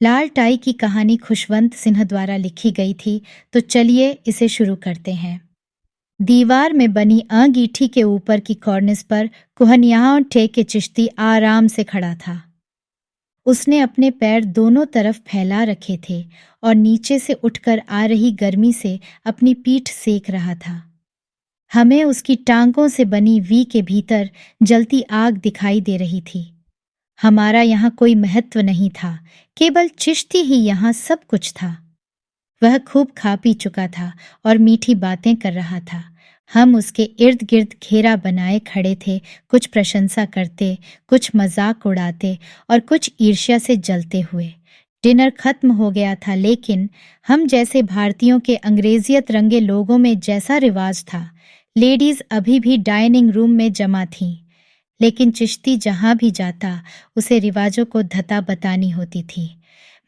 लाल tie की कहानी खुशवंत सिन्हा द्वारा लिखी गई थी, तो चलिए इसे शुरू करते हैं। दीवार में बनी अंगीठी के ऊपर की कॉर्निस पर कुहनियाओं के चिश्ती आराम से खड़ा था। उसने अपने पैर दोनों तरफ फैला रखे थे और नीचे से उठकर आ रही गर्मी से अपनी पीठ सेक रहा था। हमें उसकी टांगों से बनी वी के भीतर जलती आग दिखाई दे रही थी। हमारा यहाँ कोई महत्व नहीं था, केवल चिश्ती ही यहाँ सब कुछ था। वह खूब खा पी चुका था और मीठी बातें कर रहा था। हम उसके इर्द गिर्द घेरा बनाए खड़े थे, कुछ प्रशंसा करते, कुछ मजाक उड़ाते और कुछ ईर्ष्या से जलते हुए। डिनर खत्म हो गया था, लेकिन हम जैसे भारतीयों के अंग्रेजियत रंगे लोगों में जैसा रिवाज था, लेडीज अभी भी डाइनिंग रूम में जमा थीं। लेकिन चिश्ती जहां भी जाता, उसे रिवाजों को धता बतानी होती थी।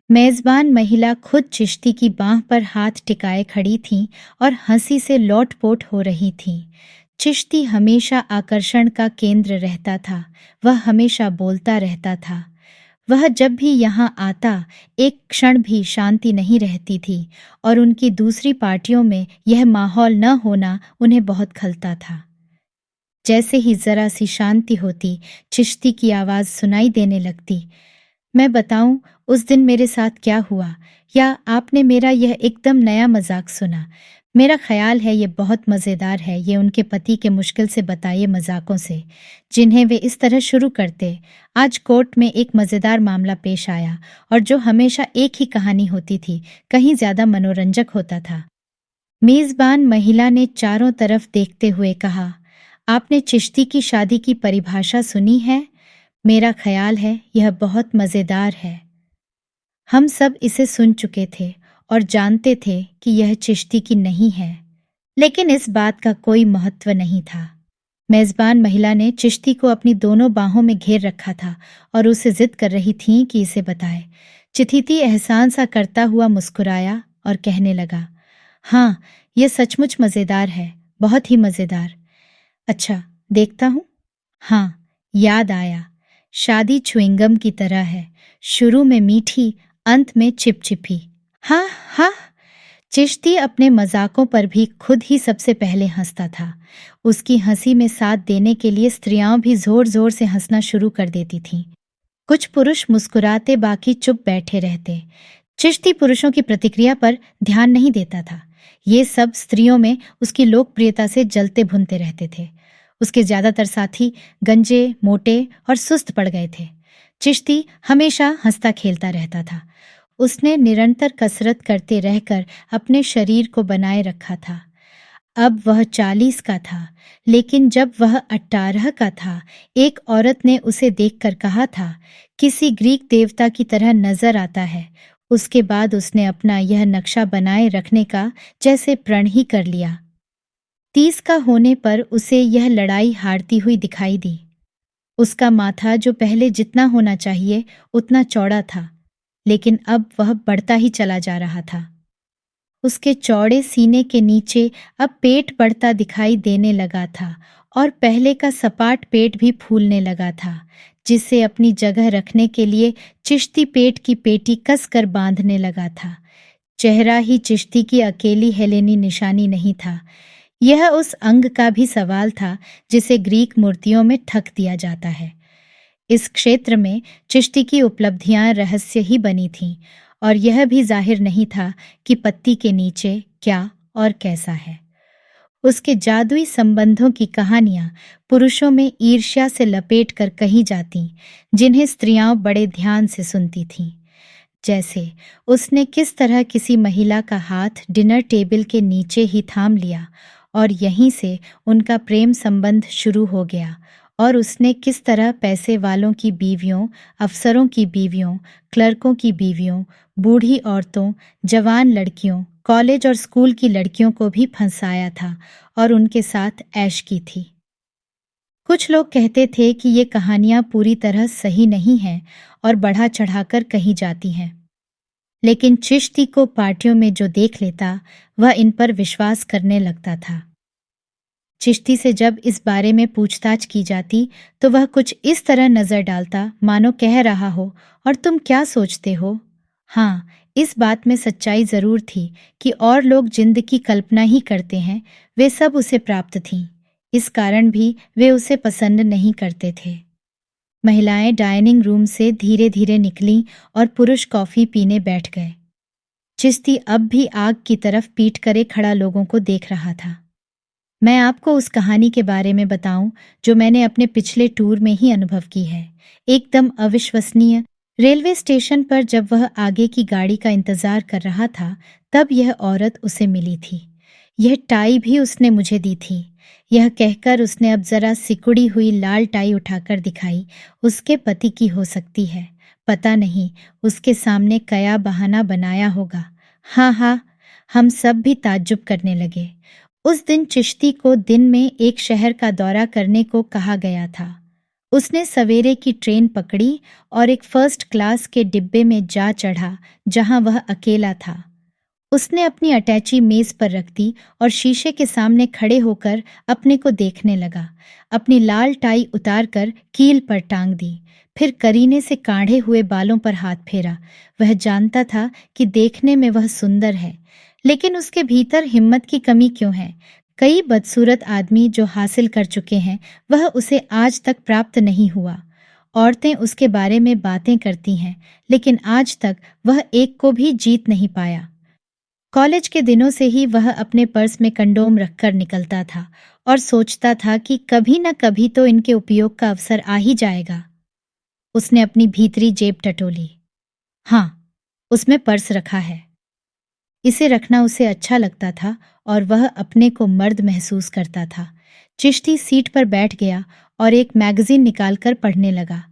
मेजबान महिला खुद चिश्ती की बांह पर हाथ टिकाए खड़ी थीं और हंसी से लोटपोट हो रही थीं। चिश्ती हमेशा आकर्षण का केंद्र रहता था। वह हमेशा बोलता रहता था। वह जब भी यहाँ आता, एक क्षण भी शांति नहीं रहती थी और उनकी दूसरी पार्टियों में यह माहौल न होना उन्हें बहुत खलता था। जैसे ही जरा सी शांति होती, चिश्ती की आवाज सुनाई देने लगती। मैं बताऊं उस दिन मेरे साथ क्या हुआ, या आपने मेरा यह एकदम नया मजाक सुना? मेरा ख्याल है ये बहुत मज़ेदार है, ये उनके पति के मुश्किल से बताए मजाकों से, जिन्हें वे इस तरह शुरू करते। आज कोर्ट में एक मज़ेदार मामला पेश आया और जो हमेशा एक ही कहानी होती थी, कहीं ज़्यादा मनोरंजक होता था। मेज़बान महिला ने चारों तरफ देखते हुए कहा, आपने चिश्ती की शादी की परिभाषा सुनी है? मेरा ख्याल है यह बहुत मज़ेदार है। हम सब इसे सुन चुके थे और जानते थे कि यह चिश्ती की नहीं है, लेकिन इस बात का कोई महत्व नहीं था। मेज़बान महिला ने चिश्ती को अपनी दोनों बाहों में घेर रखा था और उसे जिद कर रही थी कि इसे बताए। चिथिती एहसान सा करता हुआ मुस्कुराया और कहने लगा, हाँ, यह सचमुच मज़ेदार है, बहुत ही मज़ेदार। अच्छा, देखता हूँ। हाँ, याद आया। शादी च्युइंगम की तरह है, शुरू में मीठी, अंत में चिपचिपी। हाँ हाँ। चिश्ती अपने मजाकों पर भी खुद ही सबसे पहले हंसता था। उसकी हंसी में साथ देने के लिए स्त्रियां भी जोर जोर से हंसना शुरू कर देती थीं। कुछ पुरुष मुस्कुराते, बाकी चुप बैठे रहते। चिश्ती पुरुषों की प्रतिक्रिया पर ध्यान नहीं देता था। ये सब स्त्रियों में उसकी लोकप्रियता से जलते भुनते रहते थे। उसके ज्यादातर साथी गंजे, मोटे और सुस्त पड़ गए थे। चिश्ती हमेशा हंसता खेलता रहता था। उसने निरंतर कसरत करते रहकर अपने शरीर को बनाए रखा था। अब वह 40 का था, लेकिन जब वह 18 का था, एक औरत ने उसे देखकर कहा था, किसी ग्रीक देवता की तरह नजर आता है। उसके बाद उसने अपना यह नक्शा बनाए रखने का जैसे प्रण ही कर लिया। 30 का होने पर उसे यह लड़ाई हारती हुई दिखाई दी। उसका माथा जो पहले जितना होना चाहिए उतना चौड़ा था, लेकिन अब वह बढ़ता ही चला जा रहा था। उसके चौड़े सीने के नीचे अब पेट बढ़ता दिखाई देने लगा था और पहले का सपाट पेट भी फूलने लगा था, जिसे अपनी जगह रखने के लिए चिश्ती पेट की पेटी कसकर बांधने लगा था। चेहरा ही चिश्ती की अकेली हेलेनी निशानी नहीं था, यह उस अंग का भी सवाल था जिसे ग्रीक मूर्तियों में ठक दिया जाता है। इस क्षेत्र में चिश्ती की उपलब्धियां रहस्य ही बनी थीं और यह भी जाहिर नहीं था कि पत्ती के नीचे क्या और कैसा है। उसके जादुई संबंधों की कहानियां पुरुषों में ईर्ष्या से लपेट कर कही जाती, जिन्हें स्त्रियां बड़े ध्यान से सुनती थीं। जैसे उसने किस तरह किसी महिला का हाथ डिनर टेबल के नीचे ही थाम लिया और यहीं से उनका प्रेम संबंध शुरू हो गया, और उसने किस तरह पैसे वालों की बीवियों, अफसरों की बीवियों, क्लर्कों की बीवियों, बूढ़ी औरतों, जवान लड़कियों, कॉलेज और स्कूल की लड़कियों को भी फंसाया था और उनके साथ ऐश की थी। कुछ लोग कहते थे कि ये कहानियां पूरी तरह सही नहीं हैं और बढ़ा चढ़ाकर कही जाती हैं, लेकिन चिश्ती को पार्टियों में जो देख लेता, वह इन पर विश्वास करने लगता था। चिश्ती से जब इस बारे में पूछताछ की जाती, तो वह कुछ इस तरह नजर डालता मानो कह रहा हो, और तुम क्या सोचते हो? हाँ, इस बात में सच्चाई ज़रूर थी कि और लोग जिंद की कल्पना ही करते हैं, वे सब उसे प्राप्त थीं। इस कारण भी वे उसे पसंद नहीं करते थे। महिलाएं डाइनिंग रूम से धीरे-धीरे निकलीं और पुरुष कॉफी पीने बैठ गए। चिश्ती अब भी आग की तरफ पीठ करे खड़ा लोगों को देख रहा था। मैं आपको उस कहानी के बारे में बताऊं जो मैंने अपने पिछले टूर में ही अनुभव की है। एकदम अविश्वसनीय। रेलवे स्टेशन पर जब वह आगे की गाड़ी का इंतजार कर रहा था, तब यह औरत उसे मिली थी। यह टाई भी उसने मुझे दी थी। यह कहकर उसने अब जरा सिकुड़ी हुई लाल टाई उठाकर दिखाई। उसके पति की हो सकती है। पता नहीं उसके सामने कया बहाना बनाया होगा। हाँ हाँ, हम सब भी ताज्जुब करने लगे। उस दिन चिश्ती को दिन में एक शहर का दौरा करने को कहा गया था। उसने सवेरे की ट्रेन पकड़ी और एक फर्स्ट क्लास के डिब्बे में जा चढ़ा, जहां वह अकेला था। उसने अपनी अटैची मेज पर रख दी और शीशे के सामने खड़े होकर अपने को देखने लगा। अपनी लाल टाई उतारकर कील पर टांग दी, फिर करीने से काढ़े हुए बालों पर हाथ फेरा। वह जानता था कि देखने में वह सुंदर है, लेकिन उसके भीतर हिम्मत की कमी क्यों है? कई बदसूरत आदमी जो हासिल कर चुके हैं, वह उसे आज तक प्राप्त नहीं हुआ। औरतें उसके बारे में बातें करती हैं, लेकिन आज तक वह एक को भी जीत नहीं पाया। कॉलेज के दिनों से ही वह अपने पर्स में कंडोम रखकर निकलता था और सोचता था कि कभी न कभी तो इनके उपयोग का अवसर आ ही जाएगा। उसने अपनी भीतरी जेब टटोली। हाँ, उसमें पर्स रखा है। इसे रखना उसे अच्छा लगता था और वह अपने को मर्द महसूस करता था। चिश्ती सीट पर बैठ गया और एक मैगजीन निकालकर पढ़ने लगा।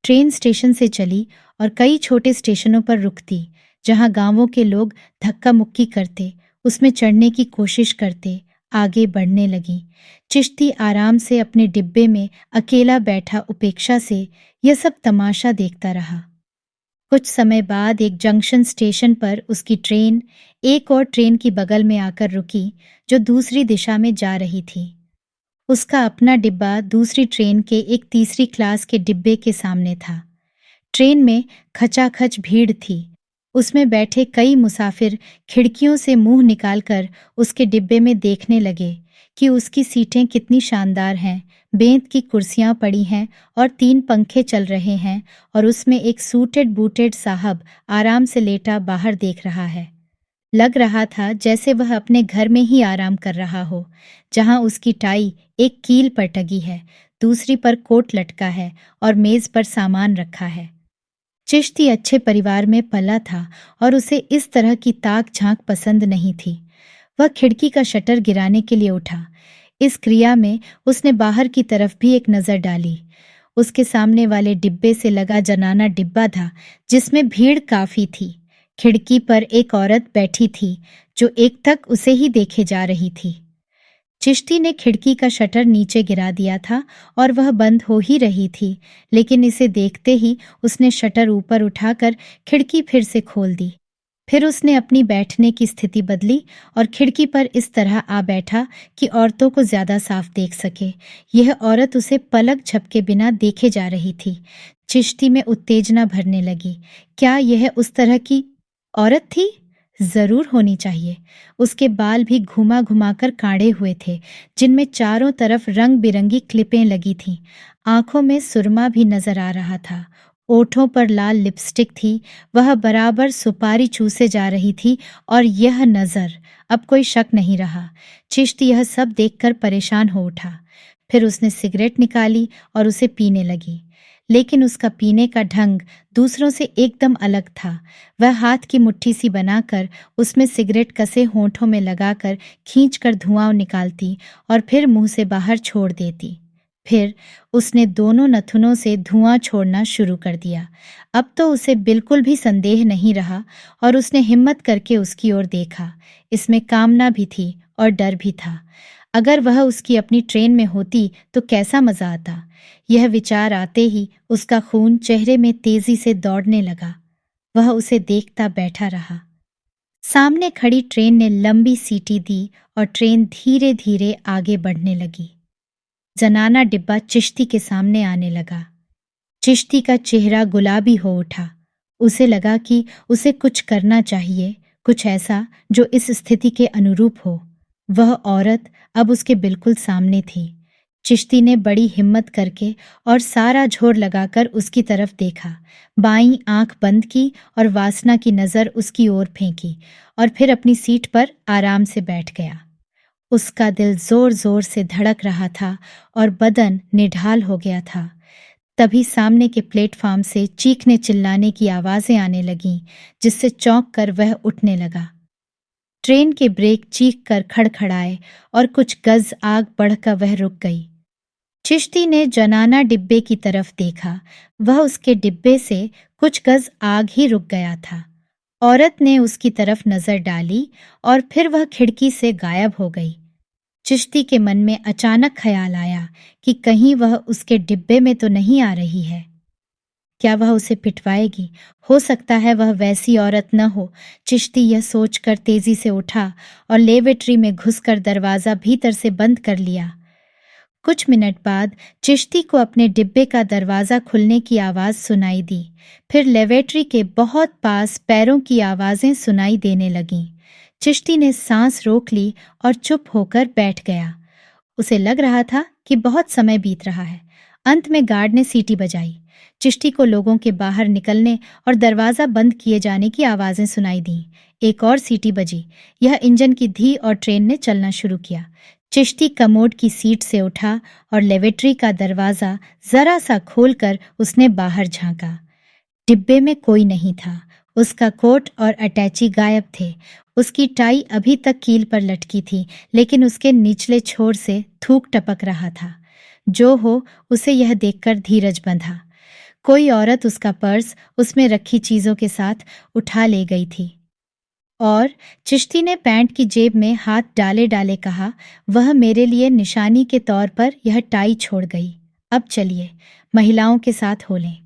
ट्रेन स्टेशन से चली और कई छोटे स्टेशनों पर रुकती, जहां गांवों के लोग धक्का मुक्की करते, उसमें चढ़ने की कोशिश करते, आगे बढ़ने लगी। चिश्ती आराम से अपने डिब्बे में अकेला बैठा उपेक्षा से यह सब तमाशा देखता रहा। कुछ समय बाद एक जंक्शन स्टेशन पर उसकी ट्रेन एक और ट्रेन की बगल में आकर रुकी, जो दूसरी दिशा में जा रही थी। उसका अपना डिब्बा दूसरी ट्रेन के एक तीसरी क्लास के डिब्बे के सामने था। ट्रेन में खचाखच भीड़ थी। उसमें बैठे कई मुसाफिर खिड़कियों से मुंह निकालकर उसके डिब्बे में देखने लगे कि उसकी सीटें कितनी शानदार हैं। बेंत की कुर्सियां पड़ी हैं और 3 पंखे चल रहे हैं और उसमें एक सूटेड बूटेड साहब आराम से लेटा बाहर देख रहा है। लग रहा था जैसे वह अपने घर में ही आराम कर रहा हो, जहां उसकी टाई एक कील पर टंगी है, दूसरी पर कोट लटका है और मेज पर सामान रखा है। चिश्ती अच्छे परिवार में पला था और उसे इस तरह की ताक झांक पसंद नहीं थी। वह खिड़की का शटर गिराने के लिए उठा। इस क्रिया में उसने बाहर की तरफ भी एक नजर डाली। उसके सामने वाले डिब्बे से लगा जनाना डिब्बा था, जिसमें भीड़ काफी थी। खिड़की पर एक औरत बैठी थी, जो एकटक उसे ही देखे जा रही थी। चिश्ती ने खिड़की का शटर नीचे गिरा दिया था और वह बंद हो ही रही थी, लेकिन इसे देखते ही उसने शटर ऊपर उठाकर खिड़की फिर से खोल दी। फिर उसने अपनी बैठने की स्थिति बदली और खिड़की पर इस तरह आ बैठा कि औरतों को ज्यादा साफ देख सके। यह औरत उसे पलक झपके बिना देखे जा रही थी। चिश्ती में उत्तेजना भरने लगी। क्या यह उस तरह की औरत थी? जरूर होनी चाहिए। उसके बाल भी घुमा घुमाकर काढ़े हुए थे, जिनमें चारों तरफ रंग बिरंगी क्लिपें लगी थीं। आंखों में सुरमा भी नजर आ रहा था। ओठों पर लाल लिपस्टिक थी। वह बराबर सुपारी चूसे जा रही थी और यह नजर, अब कोई शक नहीं रहा। चिश्ती यह सब देखकर परेशान हो उठा। फिर उसने सिगरेट निकाली और उसे पीने लगी, लेकिन उसका पीने का ढंग दूसरों से एकदम अलग था। वह हाथ की मुट्ठी सी बनाकर उसमें सिगरेट कसे होंठों में लगाकर खींचकर धुआं निकालती और फिर मुंह से बाहर छोड़ देती। फिर उसने दोनों नथुनों से धुआं छोड़ना शुरू कर दिया। अब तो उसे बिल्कुल भी संदेह नहीं रहा और उसने हिम्मत करके उसकी ओर देखा। इसमें कामना भी थी और डर भी था। अगर वह उसकी अपनी ट्रेन में होती तो कैसा मजा आता। यह विचार आते ही उसका खून चेहरे में तेजी से दौड़ने लगा। वह उसे देखता बैठा रहा। सामने खड़ी ट्रेन ने लंबी सीटी दी और ट्रेन धीरे धीरे आगे बढ़ने लगी। जनाना डिब्बा चिश्ती के सामने आने लगा। चिश्ती का चेहरा गुलाबी हो उठा। उसे लगा कि उसे कुछ करना चाहिए, कुछ ऐसा जो इस स्थिति के अनुरूप हो। वह औरत अब उसके बिल्कुल सामने थी। चिश्ती ने बड़ी हिम्मत करके और सारा जोर लगाकर उसकी तरफ देखा, बाईं आंख बंद की और वासना की नज़र उसकी ओर फेंकी और फिर अपनी सीट पर आराम से बैठ गया। उसका दिल जोर जोर से धड़क रहा था और बदन निढाल हो गया था। तभी सामने के प्लेटफॉर्म से चीखने चिल्लाने की आवाज़ें आने लगीं, जिससे चौंक कर वह उठने लगा। ट्रेन के ब्रेक चीख कर खड़खड़ाए और कुछ गज आग बढ़कर वह रुक गई। चिश्ती ने जनाना डिब्बे की तरफ देखा। वह उसके डिब्बे से कुछ गज आग ही रुक गया था। औरत ने उसकी तरफ नजर डाली और फिर वह खिड़की से गायब हो गई। चिश्ती के मन में अचानक ख्याल आया कि कहीं वह उसके डिब्बे में तो नहीं आ रही है। क्या वह उसे पिटवाएगी? हो सकता है वह वैसी औरत न हो। चिश्ती यह सोचकर तेजी से उठा और लेवेट्री में घुसकर दरवाजा भीतर से बंद कर लिया। कुछ मिनट बाद चिश्ती को अपने डिब्बे का दरवाजा खुलने की आवाज सुनाई दी। फिर लेवेट्री के बहुत पास पैरों की आवाजें सुनाई देने लगीं। चिश्ती ने सांस रोक ली और चुप होकर बैठ गया। उसे लग रहा था कि बहुत समय बीत रहा है। अंत में गार्ड ने सीटी बजाई। चिश्ती को लोगों के बाहर निकलने और दरवाजा बंद किए जाने की आवाजें सुनाई दीं। एक और सीटी बजी। यह इंजन की धी और ट्रेन ने चलना शुरू किया। चिश्ती कमोड की सीट से उठा और लेवेट्री का दरवाजा जरा सा खोलकर उसने बाहर झांका। डिब्बे में कोई नहीं था। उसका कोट और अटैची गायब थे। उसकी टाई अभी तक कील पर लटकी थी, लेकिन उसके निचले छोर से थूक टपक रहा था। जो हो, उसे यह देखकर धीरज बंधा। कोई औरत उसका पर्स उसमें रखी चीजों के साथ उठा ले गई थी। और चिश्ती ने पैंट की जेब में हाथ डाले डाले कहा, वह मेरे लिए निशानी के तौर पर यह टाई छोड़ गई। अब चलिए, महिलाओं के साथ हो लें।